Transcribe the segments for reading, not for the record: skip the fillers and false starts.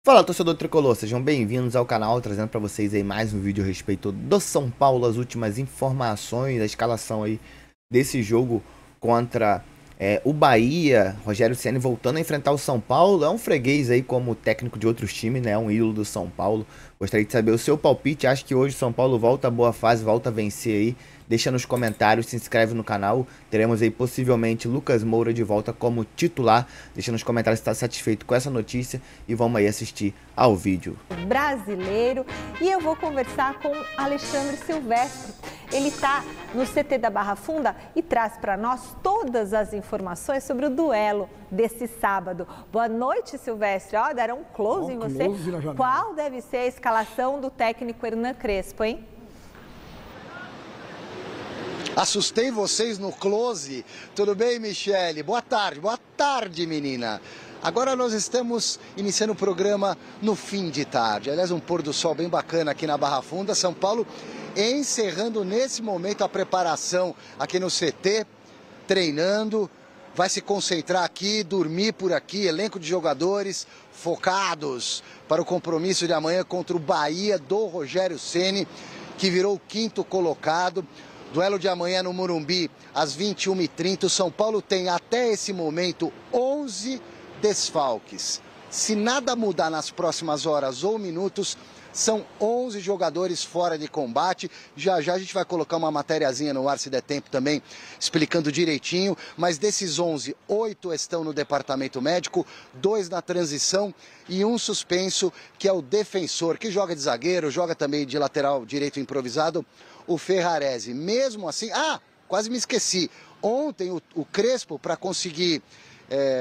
Fala, torcedor tricolor, sejam bem-vindos ao canal, trazendo para vocês aí mais um vídeo a respeito do São Paulo, as últimas informações, a escalação aí desse jogo contra o Bahia. Rogério Ceni voltando a enfrentar o São Paulo, é um freguês aí como técnico de outros times, né, um ídolo do São Paulo. Gostaria de saber o seu palpite, acho que hoje o São Paulo volta a boa fase, volta a vencer aí. Deixa nos comentários, se inscreve no canal. Teremos aí possivelmente Lucas Moura de volta como titular. Deixa nos comentários se está satisfeito com essa notícia e vamos aí assistir ao vídeo. Brasileiro, e eu vou conversar com Alexandre Silvestre. Ele está no CT da Barra Funda e traz para nós todas as informações sobre o duelo desse sábado. Boa noite, Silvestre. Ó, deram um close em você. Qual deve ser a escalação do técnico Hernan Crespo, hein? Assustei vocês no close. Tudo bem, Michele? Boa tarde, menina. Agora nós estamos iniciando o programa no fim de tarde. Aliás, um pôr do sol bem bacana aqui na Barra Funda. São Paulo encerrando nesse momento a preparação aqui no CT, treinando. Vai se concentrar aqui, dormir por aqui, elenco de jogadores focados para o compromisso de amanhã contra o Bahia do Rogério Ceni, que virou o quinto colocado. Duelo de amanhã no Morumbi, às 21h30. O São Paulo tem até esse momento 11 desfalques. Se nada mudar nas próximas horas ou minutos, são 11 jogadores fora de combate. Já já a gente vai colocar uma matériazinha no ar, se der tempo também, explicando direitinho. Mas desses 11, 8 estão no departamento médico, 2 na transição e um suspenso, que é o defensor, que joga de zagueiro, joga também de lateral direito improvisado, o Ferrarese. Mesmo assim, quase me esqueci. Ontem o Crespo, para conseguir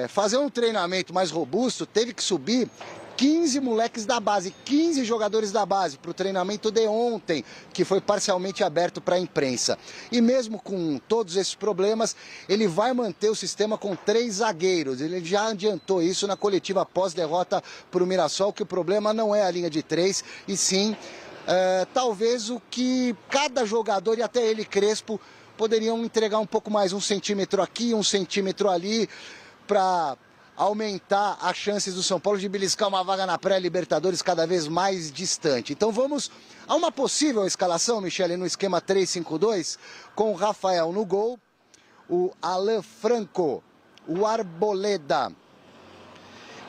fazer um treinamento mais robusto, teve que subir 15 moleques da base, 15 jogadores da base para o treinamento de ontem, que foi parcialmente aberto para a imprensa. E mesmo com todos esses problemas, ele vai manter o sistema com 3 zagueiros. Ele já adiantou isso na coletiva pós-derrota para o Mirassol, que o problema não é a linha de 3, e sim talvez o que cada jogador, e até ele, Crespo, poderiam entregar um pouco mais, 1 centímetro aqui, 1 centímetro ali, para aumentar as chances do São Paulo de beliscar uma vaga na pré-Libertadores cada vez mais distante. Então vamos a uma possível escalação, Michele, no esquema 3-5-2, com o Rafael no gol, o Alan Franco, o Arboleda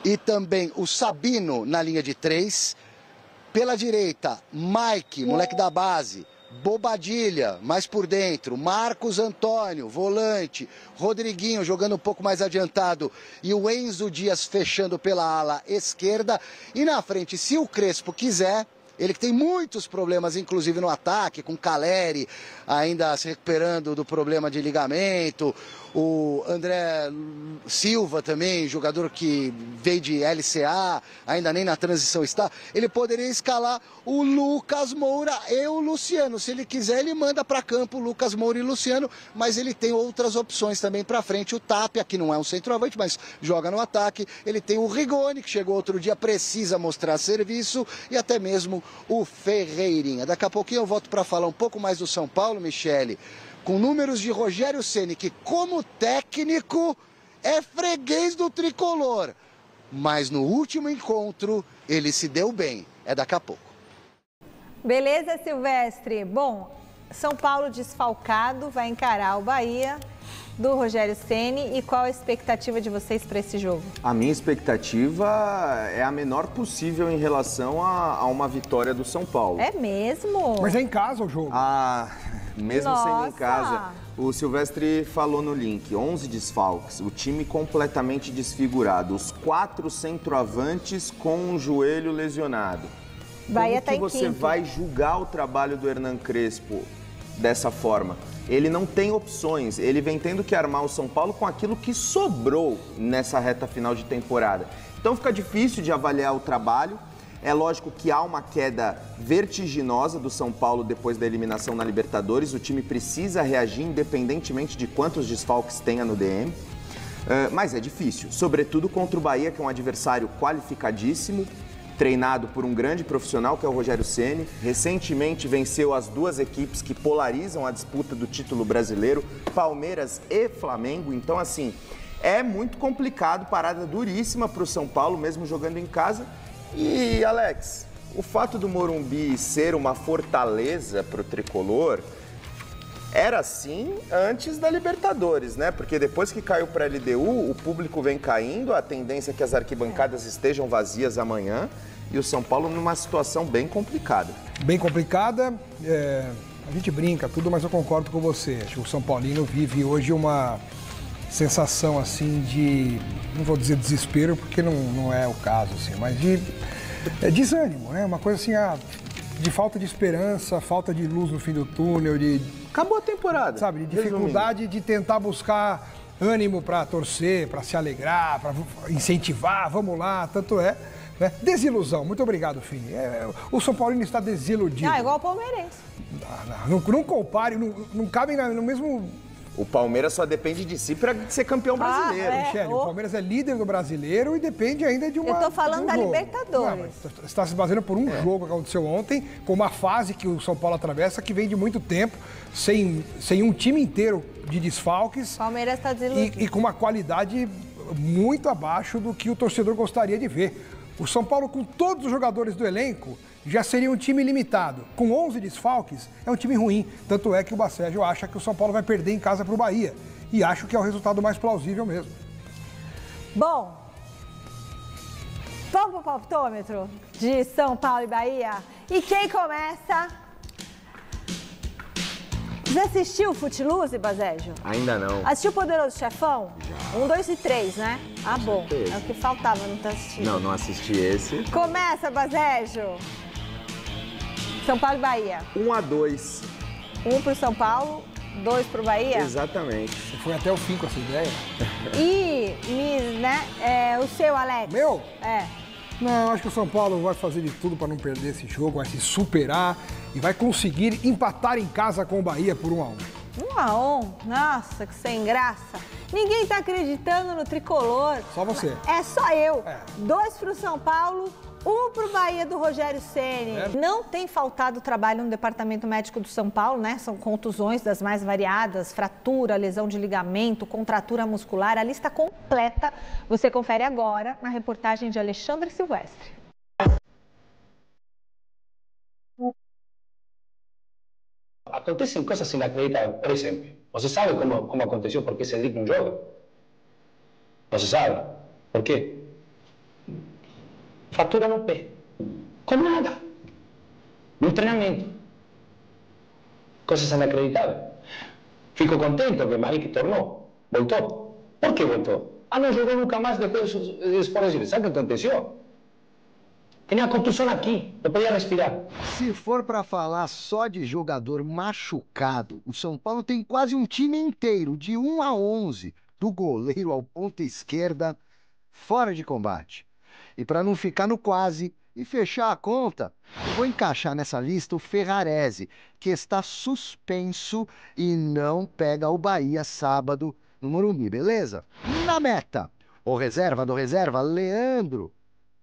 e também o Sabino na linha de 3. Pela direita, Mike, moleque da base, Bobadilha, mais por dentro, Marcos Antônio, volante, Rodriguinho jogando um pouco mais adiantado e o Enzo Dias fechando pela ala esquerda. E na frente, se o Crespo quiser, ele que tem muitos problemas, inclusive no ataque, com Caleri ainda se recuperando do problema de ligamento, o André Silva também, jogador que veio de LCA, ainda nem na transição está, ele poderia escalar o Lucas Moura e o Luciano. Se ele quiser, ele manda para campo o Lucas Moura e Luciano, mas ele tem outras opções também para frente. O Tapia, que não é um centroavante, mas joga no ataque. Ele tem o Rigoni, que chegou outro dia, precisa mostrar serviço, e até mesmo o Ferreirinha. Daqui a pouquinho eu volto para falar um pouco mais do São Paulo, Michele, com números de Rogério Ceni, que como técnico é freguês do tricolor. Mas no último encontro ele se deu bem. É daqui a pouco. Beleza, Silvestre? Bom, São Paulo desfalcado vai encarar o Bahia do Rogério Ceni. E qual a expectativa de vocês para esse jogo? A minha expectativa é a menor possível em relação a uma vitória do São Paulo. É mesmo? Mas é em casa o jogo. Mesmo sendo em casa, o Silvestre falou no link, 11 desfalques, o time completamente desfigurado, os 4 centroavantes com o joelho lesionado. Bahia Como que você vai julgar o trabalho do Hernan Crespo dessa forma? Ele não tem opções, ele vem tendo que armar o São Paulo com aquilo que sobrou nessa reta final de temporada. Então fica difícil de avaliar o trabalho. É lógico que há uma queda vertiginosa do São Paulo depois da eliminação na Libertadores. O time precisa reagir independentemente de quantos desfalques tenha no DM. Mas é difícil, sobretudo contra o Bahia, que é um adversário qualificadíssimo, treinado por um grande profissional, que é o Rogério Ceni. Recentemente venceu as 2 equipes que polarizam a disputa do título brasileiro, Palmeiras e Flamengo. Então, assim, é muito complicado, parada duríssima para o São Paulo, mesmo jogando em casa. E, Alex, o fato do Morumbi ser uma fortaleza para o tricolor era assim antes da Libertadores, né? Porque depois que caiu para a LDU, o público vem caindo, a tendência é que as arquibancadas estejam vazias amanhã e o São Paulo numa situação bem complicada. Bem complicada, a gente brinca tudo, mas eu concordo com você. Acho que o São Paulino vive hoje uma sensação assim de, não vou dizer desespero, porque não é o caso, assim, mas de desânimo, né? Uma coisa assim, de falta de esperança, falta de luz no fim do túnel, Acabou a temporada. Sabe, de dificuldade de tentar buscar ânimo para torcer, para se alegrar, para incentivar, vamos lá, tanto é. Né? Desilusão, muito obrigado, Fini. O São Paulino está desiludido. Igual o palmeirense. Não compare, não cabem no mesmo... O Palmeiras só depende de si para ser campeão brasileiro. Michele, o Palmeiras é líder do brasileiro e depende ainda de uma... Eu tô falando da Libertadores. Você está se baseando por um jogo que aconteceu ontem, com uma fase que o São Paulo atravessa, que vem de muito tempo, sem um time inteiro de desfalques. O Palmeiras está desiludido. E com uma qualidade muito abaixo do que o torcedor gostaria de ver. O São Paulo, com todos os jogadores do elenco, já seria um time limitado. Com 11 desfalques, é um time ruim. Tanto é que o Bacégio acha que o São Paulo vai perder em casa para o Bahia. E acho que é o resultado mais plausível mesmo. Bom, vamos para o palpitômetro de São Paulo e Bahia. E quem começa? Você assistiu o Footloose, Bacégio? Ainda não. Assistiu o Poderoso Chefão? Já. 1, 2 e 3, né? Bom. É o que faltava, não tá assistindo. Não assisti esse. Começa, Bacégio. São Paulo e Bahia. 1-2. 1 pro São Paulo, 2 pro Bahia? Exatamente. Você foi até o fim com essa ideia? E, o seu, Alex? Meu? É. Não, acho que o São Paulo vai fazer de tudo para não perder esse jogo, vai se superar e vai conseguir empatar em casa com o Bahia por 1-1. 1-1? Nossa, que sem graça. Ninguém tá acreditando no tricolor. Só você. É só eu. 2 pro São Paulo, 1 pro Bahia do Rogério Ceni. Não tem faltado trabalho no departamento médico do São Paulo, né? São contusões das mais variadas, fratura, lesão de ligamento, contratura muscular. A lista completa você confere agora na reportagem de Alexandre Silvestre. Acontecem coisas inacreditáveis. Por exemplo, você sabe como aconteceu, por que Cedric não joga? Você sabe? Por quê? Fratura no pé. Com nada. No treinamento. Coisas inacreditáveis. Fico contente que o Maric tornou. Voltou. Por que voltou? Não jogou nunca mais depois do Sport Recife. Sabe o que aconteceu? Tinha contusão aqui, não podia respirar. Se for para falar só de jogador machucado, o São Paulo tem quase um time inteiro, de 1 a 11, do goleiro ao ponta esquerda, fora de combate. E para não ficar no quase e fechar a conta, eu vou encaixar nessa lista o Ferrarese, que está suspenso e não pega o Bahia sábado no Morumbi, beleza? Na meta, o reserva do reserva, Leandro,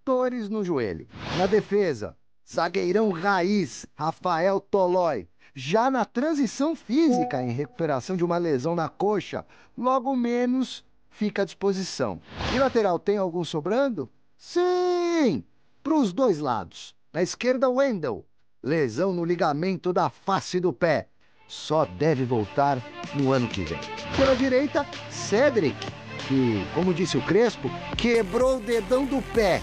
dores no joelho. Na defesa, zagueirão raiz, Rafael Tolói. Já na transição física, em recuperação de uma lesão na coxa, logo menos fica à disposição. E lateral, tem algum sobrando? Sim! Para os dois lados. Na esquerda, Wendel. Lesão no ligamento da face do pé. Só deve voltar no ano que vem. Pela direita, Cedric, que, como disse o Crespo, quebrou o dedão do pé.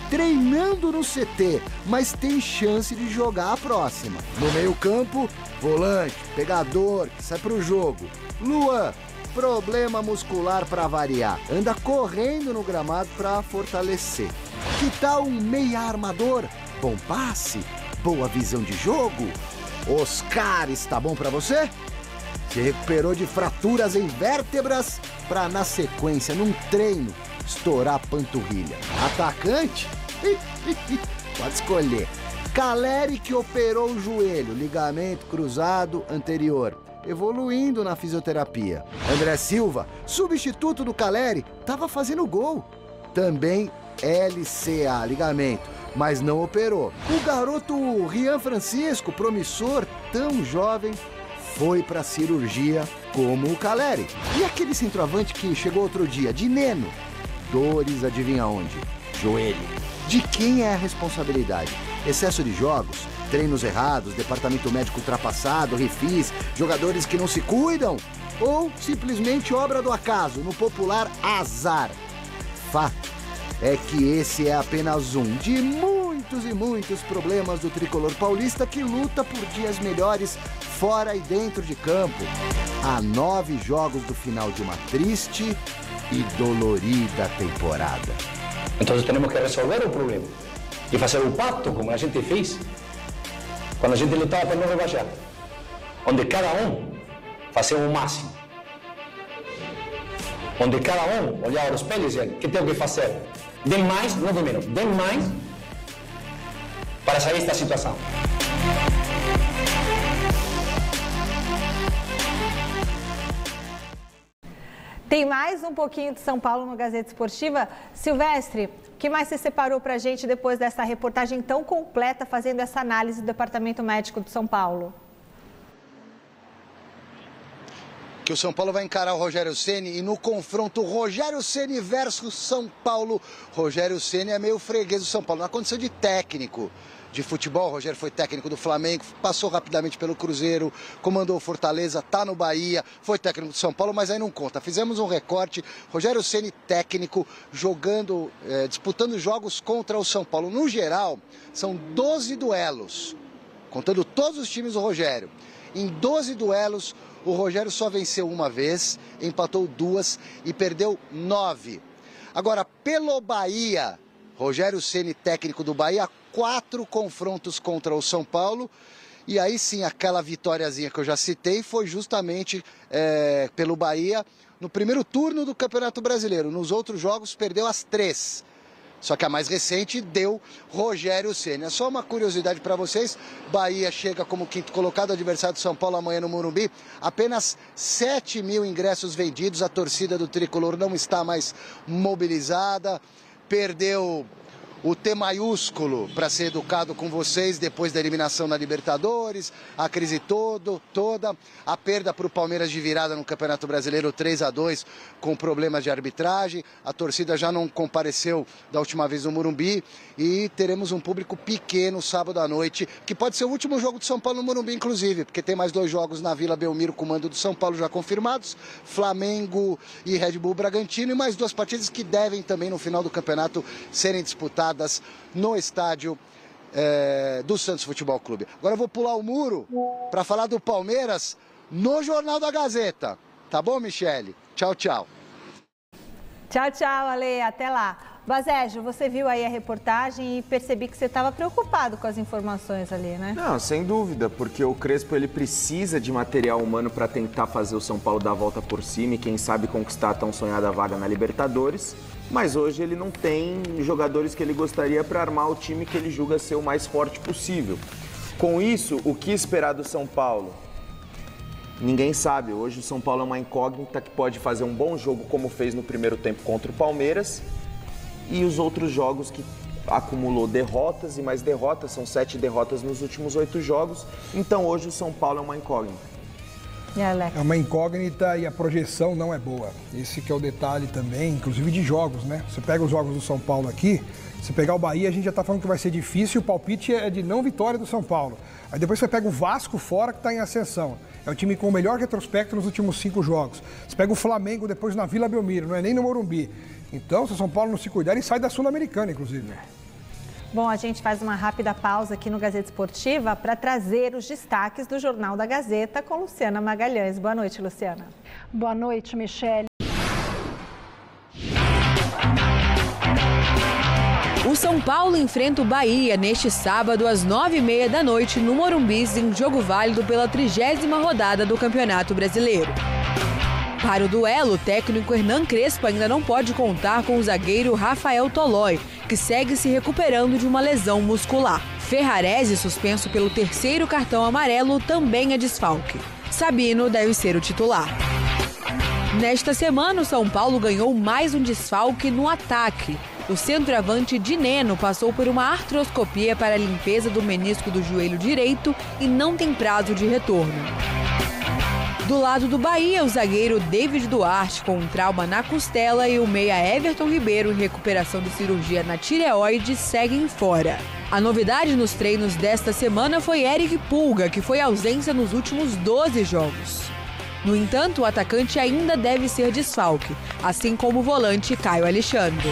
Treinando no CT, mas tem chance de jogar a próxima. No meio-campo, volante, pegador, que sai pro jogo. Luan, problema muscular para variar. Anda correndo no gramado para fortalecer. Que tal um meia armador? Bom passe, boa visão de jogo. Oscar, está bom para você? Se recuperou de fraturas em vértebras para, na sequência, num treino, estourar a panturrilha. Atacante? Pode escolher. Caleri, que operou o joelho, ligamento cruzado anterior, evoluindo na fisioterapia. André Silva, substituto do Caleri, estava fazendo gol. Também LCA, ligamento, mas não operou. O garoto Rian Francisco, promissor, tão jovem, foi para cirurgia como o Caleri. E aquele centroavante que chegou outro dia, de Neno, dores, adivinha onde? Joelho. De quem é a responsabilidade? Excesso de jogos? Treinos errados? Departamento médico ultrapassado? Refis? Jogadores que não se cuidam? Ou simplesmente obra do acaso, no popular azar? Fato é que esse é apenas um de muitos e muitos problemas do tricolor paulista que luta por dias melhores fora e dentro de campo. Há 9 jogos do final de uma triste e dolorida temporada. Então temos que resolver o problema e fazer um pacto como a gente fez quando a gente lutava para não rebaixar, onde cada fazia o máximo, onde cada olhava no espelho e dizia: o que tenho que fazer? De mais, não de menos, de mais para sair desta situação. Tem mais um pouquinho de São Paulo no Gazeta Esportiva. Silvestre, o que mais você separou para a gente depois dessa reportagem tão completa, fazendo essa análise do Departamento Médico de São Paulo? Que o São Paulo vai encarar o Rogério Ceni e no confronto Rogério Ceni versus São Paulo, Rogério Ceni é meio freguês do São Paulo. Na condição de técnico de futebol, o Rogério foi técnico do Flamengo, passou rapidamente pelo Cruzeiro, comandou o Fortaleza, tá no Bahia, foi técnico do São Paulo, mas aí não conta. Fizemos um recorte, Rogério Ceni técnico, jogando, disputando jogos contra o São Paulo. No geral, são 12 duelos, contando todos os times do Rogério. Em 12 duelos, o Rogério só venceu uma vez, empatou 2 e perdeu 9. Agora, pelo Bahia, Rogério Ceni, técnico do Bahia, 4 confrontos contra o São Paulo. E aí sim, aquela vitóriazinha que eu já citei foi justamente pelo Bahia no primeiro turno do Campeonato Brasileiro. Nos outros jogos, perdeu as 3. Só que a mais recente deu Rogério Ceni. É só uma curiosidade para vocês. Bahia chega como quinto colocado, adversário do São Paulo amanhã no Morumbi. Apenas 7 mil ingressos vendidos. A torcida do Tricolor não está mais mobilizada. Perdeu o T maiúsculo para ser educado com vocês depois da eliminação na Libertadores, a crise toda, a perda para o Palmeiras de virada no Campeonato Brasileiro 3-2 com problemas de arbitragem, a torcida já não compareceu da última vez no Morumbi e teremos um público pequeno sábado à noite, que pode ser o último jogo do São Paulo no Morumbi inclusive, porque tem mais 2 jogos na Vila Belmiro com o mando do São Paulo já confirmados, Flamengo e Red Bull Bragantino e mais 2 partidas que devem também no final do campeonato serem disputadas no estádio do Santos Futebol Clube. Agora eu vou pular o muro para falar do Palmeiras no Jornal da Gazeta. Tá bom, Michele? Tchau, tchau. Tchau, tchau, Ale. Até lá. Bazejo, você viu aí a reportagem e percebi que você estava preocupado com as informações ali, né? Não, sem dúvida, porque o Crespo ele precisa de material humano para tentar fazer o São Paulo dar a volta por cima e quem sabe conquistar a tão sonhada vaga na Libertadores. Mas hoje ele não tem jogadores que ele gostaria para armar o time que ele julga ser o mais forte possível. Com isso, o que esperar do São Paulo? Ninguém sabe. Hoje o São Paulo é uma incógnita que pode fazer um bom jogo como fez no primeiro tempo contra o Palmeiras. E os outros jogos que acumulou derrotas e mais derrotas, são 7 derrotas nos últimos 8 jogos. Então hoje o São Paulo é uma incógnita. É uma incógnita e a projeção não é boa. Esse que é o detalhe também, inclusive de jogos, né? Você pega os jogos do São Paulo aqui, se pegar o Bahia, a gente já está falando que vai ser difícil, o palpite é de não vitória do São Paulo. Aí depois você pega o Vasco fora, que está em ascensão. É o time com o melhor retrospecto nos últimos 5 jogos. Você pega o Flamengo depois na Vila Belmiro, não é nem no Morumbi. Então, se o São Paulo não se cuidar, ele sai da Sul-Americana, inclusive. Bom, a gente faz uma rápida pausa aqui no Gazeta Esportiva para trazer os destaques do Jornal da Gazeta com Luciana Magalhães. Boa noite, Luciana. Boa noite, Michele. O São Paulo enfrenta o Bahia neste sábado às 9h30 da noite no Morumbi, em jogo válido pela 30ª rodada do Campeonato Brasileiro. Para o duelo, o técnico Hernan Crespo ainda não pode contar com o zagueiro Rafael Tolói, que segue se recuperando de uma lesão muscular. Ferrarese, suspenso pelo 3º cartão amarelo, também é desfalque. Sabino deve ser o titular. Nesta semana, o São Paulo ganhou mais um desfalque no ataque. O centroavante Dineno passou por uma artroscopia para a limpeza do menisco do joelho direito e não tem prazo de retorno. Do lado do Bahia, o zagueiro David Duarte com um trauma na costela e o meia Everton Ribeiro em recuperação de cirurgia na tireoide seguem fora. A novidade nos treinos desta semana foi Eric Pulga, que foi ausência nos últimos 12 jogos. No entanto, o atacante ainda deve ser desfalque, assim como o volante Caio Alexandre.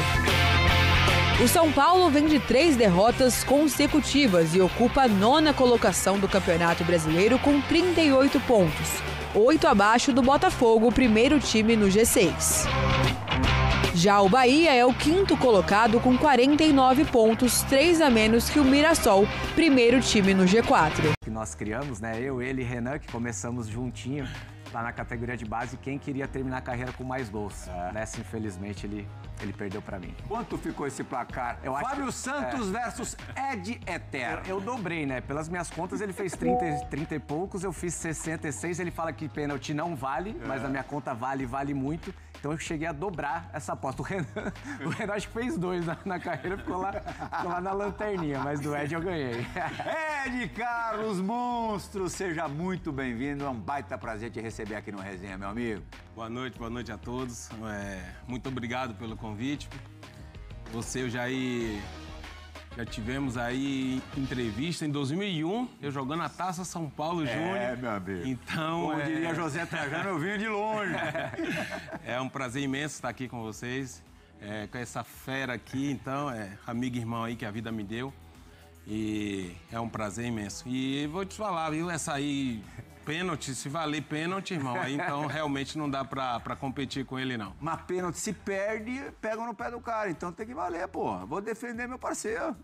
O São Paulo vem de 3 derrotas consecutivas e ocupa a 9ª colocação do Campeonato Brasileiro com 38 pontos, 8 abaixo do Botafogo, o primeiro time no G6. Já o Bahia é o 5º colocado com 49 pontos, 3 a menos que o Mirassol, primeiro time no G4. Que nós criamos, né? Eu, ele e Renan, que começamos juntinho lá na categoria de base, quem queria terminar a carreira com mais gols. Nessa, infelizmente, ele perdeu pra mim. Quanto ficou esse placar? Fábio Santos versus Ed Eterno. Eu dobrei, né? Pelas minhas contas, ele fez 30 e poucos, eu fiz 66. Ele fala que pênalti não vale, mas na minha conta vale muito. Então eu cheguei a dobrar essa aposta. O Renan acho que fez 2 na carreira, ficou lá na lanterninha, mas do Ed eu ganhei. Ed Carlos, monstro, seja muito bem-vindo. É um baita prazer te receber aqui no Resenha, meu amigo. Boa noite a todos. Muito obrigado pelo convite. Você e já tivemos aí entrevista em 2001, eu jogando a Taça São Paulo Júnior. Meu amigo. Então, como diria José Trajano, eu vim de longe. É um prazer imenso estar aqui com vocês, com essa fera aqui, então, amigo e irmão aí que a vida me deu. E é um prazer imenso. E vou te falar, viu, essa aí... Pênalti, se valer pênalti, irmão, aí então realmente não dá pra competir com ele, não. Mas pênalti, se perde, pega no pé do cara, então tem que valer, porra. Vou defender meu parceiro.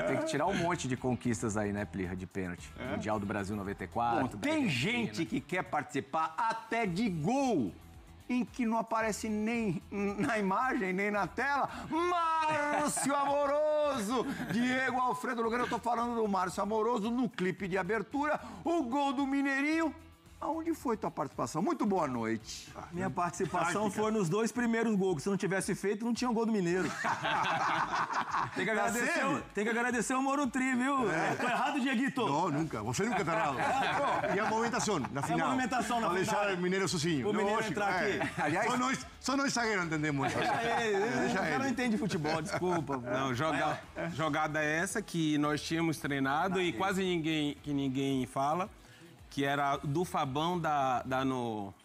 Tem que tirar um monte de conquistas aí, né, Plirra, de pênalti. Mundial do Brasil 94. Bom, tem gente que quer participar até de gol, em que não aparece nem na imagem, nem na tela. Márcio Amoroso! Diego Alfredo Lugano, eu tô falando do Márcio Amoroso no clipe de abertura, o gol do Mineirinho. Aonde foi tua participação? Muito boa noite. Minha participação foi nos 2 primeiros gols, que se não tivesse feito, não tinha um gol do Mineiro. Tem que agradecer o Moro Tri, viu? Tô errado, Dieguito? Não, nunca. Você nunca tá errado. E a movimentação na final. E a movimentação na final. Para deixar o Mineiro sozinho. O Mineiro entrar aqui. Aliás, só nós zagueiros entendemos. O cara não entende futebol, desculpa. Não, jogada é essa que nós tínhamos treinado e quase ninguém fala. Que era do Fabão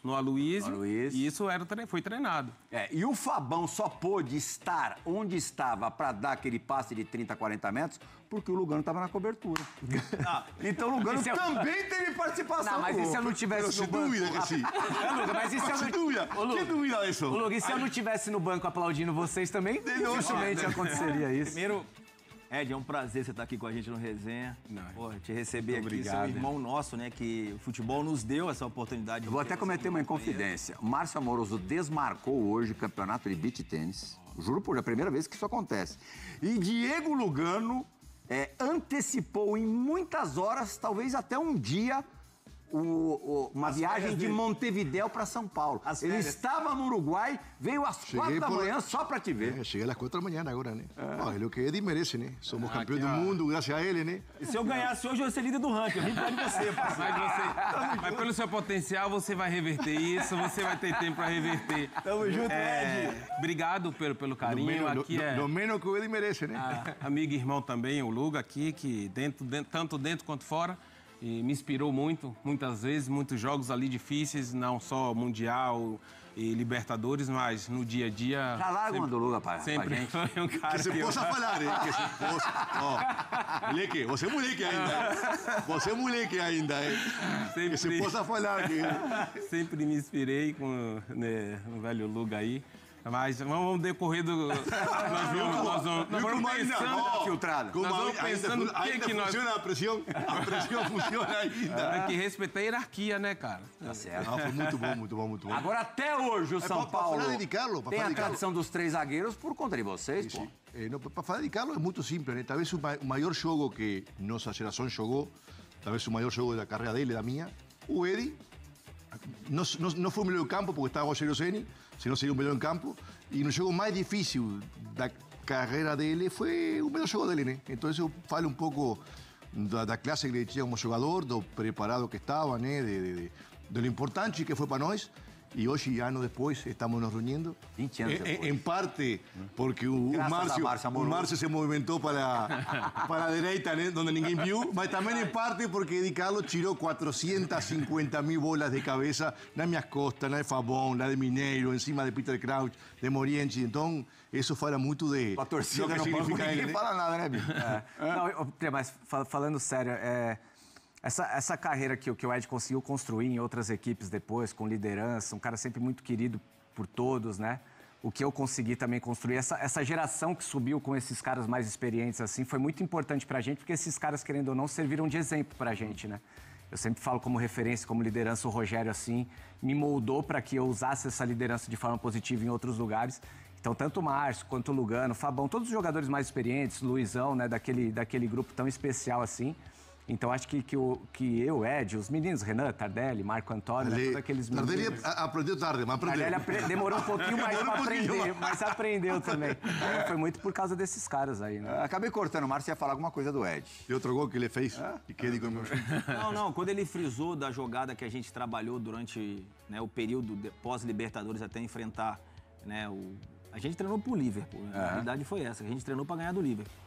no Aloysio. E isso foi treinado. E o Fabão só pôde estar onde estava para dar aquele passe de 30, 40 metros porque o Lugano estava na cobertura. Então o Lugano também teve participação. Não, mas e se eu não tivesse no banco? Dúvida que sim. Mas e se eu não... dúvida? Que dúvida isso? Luga, e se eu não tivesse no banco aplaudindo vocês também, dificilmente aconteceria isso. Primeiro, Ed, é um prazer você estar aqui com a gente no Resenha. Te receber aqui, obrigado, seu irmão nosso, né? Que o futebol nos deu essa oportunidade. Eu vou até cometer uma inconfidência. O Márcio Amoroso desmarcou hoje o campeonato de beach tênis. Juro por a primeira vez que isso acontece. E Diego Lugano antecipou em muitas horas, talvez até um dia, uma viagem de Montevidéu para São Paulo. Ele estava no Uruguai, veio às 4 da manhã só para te ver. Cheguei às 4 da manhã agora, né? É o que Eddie merece, né? Somos campeões do mundo, graças a ele, né? E se eu ganhasse hoje, eu ia ser líder do ranking. Eu vim perto de você, parceiro. Mas pelo seu potencial, você vai reverter isso, você vai ter tempo para reverter. Tamo junto, Ed. Obrigado pelo carinho. No menos que o Eddie merece, né? Amigo e irmão também, o Luga aqui, que tanto dentro quanto fora. E me inspirou muitas vezes, muitos jogos ali difíceis, não só Mundial e Libertadores, mas no dia a dia... Já larga uma do Lula pra gente. Foi um cara que se possa falar, hein? Que se possa... moleque, você é moleque ainda. Você é moleque ainda, hein? Que se possa falar. Sempre me inspirei com o velho Luga aí. Mas vamos decorrer do... Nós vamos pensando... Filtrada. Nós vamos pensando o que nós... funciona a pressão funciona ainda. Tem que respeitar a hierarquia, né, cara? Tá certo. Foi muito bom. Agora, até hoje, o São Paulo tem a tradição dos 3 zagueiros por conta de vocês, pô. Para falar de Carlos é muito simples, né? Talvez o maior jogo que nossa geração jogou, talvez o maior jogo da carreira dele, da minha, o Eddie, não foi o melhor em campo porque estava o Rogério Ceni, senão seria o melhor em campo. E no jogo mais difícil da carreira dele foi o melhor jogo dele, né? Então eu falo um pouco da classe que ele tinha como jogador, do preparado que estava, né? De lo importante que foi para nós. Y hoy, años después, estamos nos reuniendo. 20 anos depois. En parte porque o Márcio se movimentou para a direita, né, onde ninguém viu, mas também em parte porque Eddie Carlos tirou 450.000 bolas de cabeça nas minhas costas, na de Fabão, na de Mineiro, em cima de Peter Crouch, de Morienchi. Então, isso fala muito de a torcida do que no significa banco, ele. Ninguém fala nada, né, Bicho? Não, mas falando sério, essa carreira que o Ed conseguiu construir em outras equipes depois, com liderança, um cara sempre muito querido por todos, né? O que eu consegui também construir, essa geração que subiu com esses caras mais experientes, assim, foi muito importante pra gente, porque esses caras, querendo ou não, serviram de exemplo pra gente, né? Eu sempre falo como referência, como liderança, o Rogério, assim, me moldou para que eu usasse essa liderança de forma positiva em outros lugares. Então, tanto o Márcio, quanto o Lugano, o Fabão, todos os jogadores mais experientes, Luizão, né, daquele grupo tão especial assim. Então, acho que eu, Ed, os meninos, Renan, Tardelli, Marco Antônio, todos aqueles meninos... Tardelli aprendeu tarde, mas aprendeu. Tardelli demorou um pouquinho mais para aprender, mas aprendeu também. Foi muito por causa desses caras aí, né? Acabei cortando, o Márcio ia falar alguma coisa do Ed. E outro gol que ele fez, e que ele... Não, quando ele frisou da jogada que a gente trabalhou durante, né, o período pós-Libertadores até enfrentar, né, a gente treinou pro Liverpool, né? A realidade foi essa, a gente treinou para ganhar do Liverpool.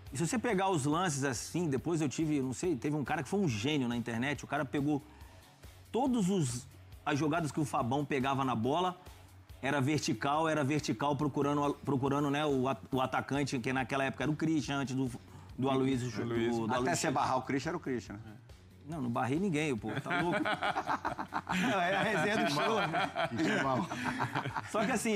E se você pegar os lances assim, depois eu tive, não sei, teve um cara que foi um gênio na internet, o cara pegou as jogadas que o Fabão pegava na bola, era vertical procurando né, o atacante, que naquela época era o Christian, antes do Aloysio. Até você barrar o Christian, era o Christian. Não barrei ninguém, pô, tá louco? Não, era a resenha do show. Só que assim,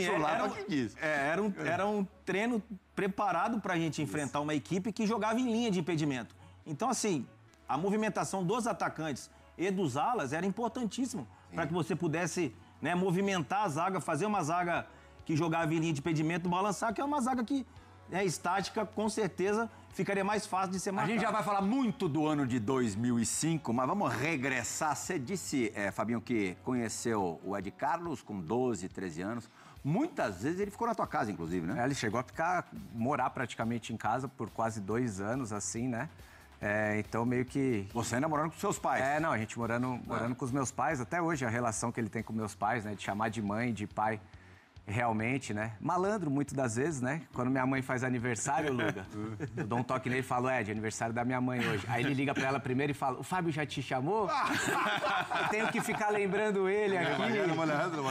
era um treino preparado pra gente enfrentar uma equipe que jogava em linha de impedimento. Então, assim, a movimentação dos atacantes e dos alas era importantíssimo para que você pudesse, né, movimentar a zaga, fazer uma zaga que jogava em linha de impedimento, balançar, que é uma zaga que é estática, com certeza ficaria mais fácil de ser marcado. A gente já vai falar muito do ano de 2005, mas vamos regressar. Você disse, Fabinho, que conheceu o Ed Carlos com 12, 13 anos. Muitas vezes ele ficou na tua casa, inclusive, né? Ele chegou a morar praticamente em casa por quase 2 anos, assim, né? Então, meio que... Você ainda morando com seus pais? Não, a gente morando com os meus pais. Até hoje, a relação que ele tem com meus pais, né? De chamar de mãe, de pai... Realmente, né? Malandro, muitas das vezes, né? Quando minha mãe faz aniversário, Luga, eu dou um toque nele e falo, Ed, aniversário da minha mãe hoje. Aí ele liga pra ela primeiro e fala, o Fábio já te chamou? Eu tenho que ficar lembrando ele aqui. Malandro.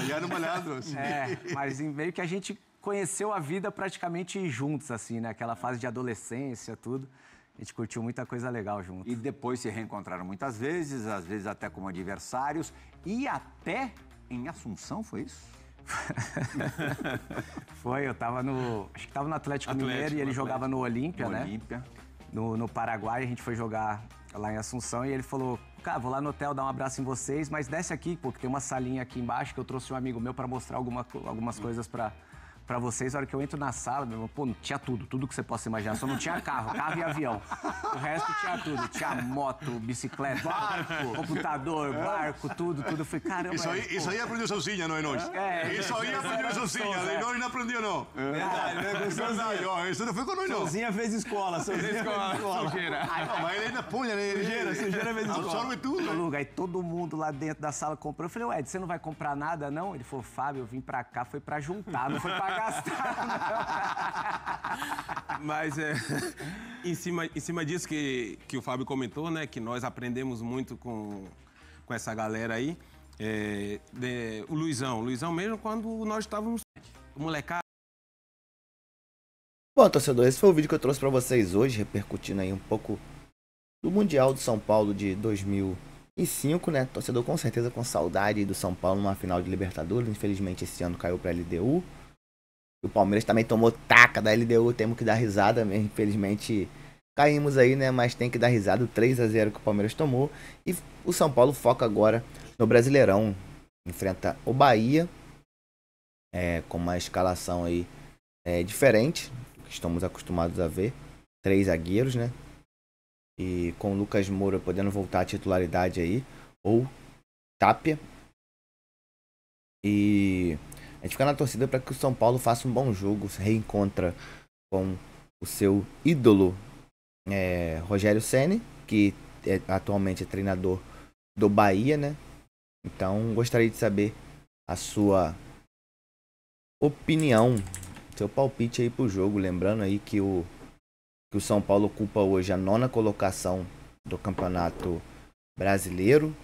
Mas meio que a gente conheceu a vida praticamente juntos, assim, né? Aquela fase de adolescência, tudo. A gente curtiu muita coisa legal junto. E depois se reencontraram muitas vezes, às vezes até como adversários, e até em Assunção, foi isso? Foi, eu tava acho que tava no Atlético Mineiro e ele jogava no Olímpia, né? No Paraguai, a gente foi jogar lá em Assunção e ele falou, cara, vou lá no hotel dar um abraço em vocês, mas desce aqui, porque tem uma salinha aqui embaixo que eu trouxe um amigo meu pra mostrar algumas coisas pra vocês. A hora que eu entro na sala, meu irmão, pô, tinha tudo que você possa imaginar, só não tinha carro e avião. O resto tinha tudo, tinha moto, bicicleta, barco, computador, barco, tudo. Eu falei, caramba... Isso aí aprendeu sozinha, não é nós? Isso aí aprendeu sozinha, nós não aprendeu, não. Verdade, isso não foi com nós, não. Sozinha fez escola. Sujeira. Mas ele ainda punha, né? Sujeira fez escola. Absorve tudo. Luga, aí todo mundo lá dentro da sala comprou. Eu falei, Ed, você não vai comprar nada, não? Ele falou, Fábio, eu vim pra cá, foi pra juntar, não foi pra Mas em cima disso que o Fábio comentou, né? Que nós aprendemos muito com essa galera aí. O Luizão mesmo, quando nós estávamos molecada. Bom, torcedor, esse foi o vídeo que eu trouxe pra vocês hoje, repercutindo aí um pouco do Mundial do São Paulo de 2005, né? Torcedor com certeza com saudade do São Paulo numa final de Libertadores. Infelizmente esse ano caiu pra LDU. O Palmeiras também tomou taca da LDU, temos que dar risada mesmo. Infelizmente caímos aí, né? Mas tem que dar risada. O 3-0 que o Palmeiras tomou. E o São Paulo foca agora no Brasileirão. Enfrenta o Bahia. Com uma escalação aí diferente do que estamos acostumados a ver. 3 zagueiros, né? E com o Lucas Moura podendo voltar à titularidade aí. Ou Tapia. E... a gente fica na torcida para que o São Paulo faça um bom jogo, se reencontra com o seu ídolo Rogério Ceni, que atualmente é treinador do Bahia, né? Então, gostaria de saber a sua opinião, seu palpite aí pro jogo. Lembrando aí que o São Paulo ocupa hoje a 9ª colocação do Campeonato Brasileiro.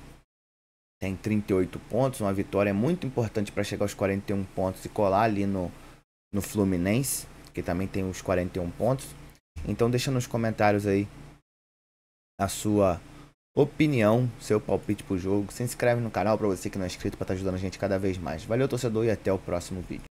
Tem 38 pontos, uma vitória é muito importante para chegar aos 41 pontos e colar ali no Fluminense, que também tem os 41 pontos. Então deixa nos comentários aí a sua opinião, seu palpite pro jogo. Se inscreve no canal para você que não é inscrito, para estar ajudando a gente cada vez mais. Valeu, torcedor, e até o próximo vídeo.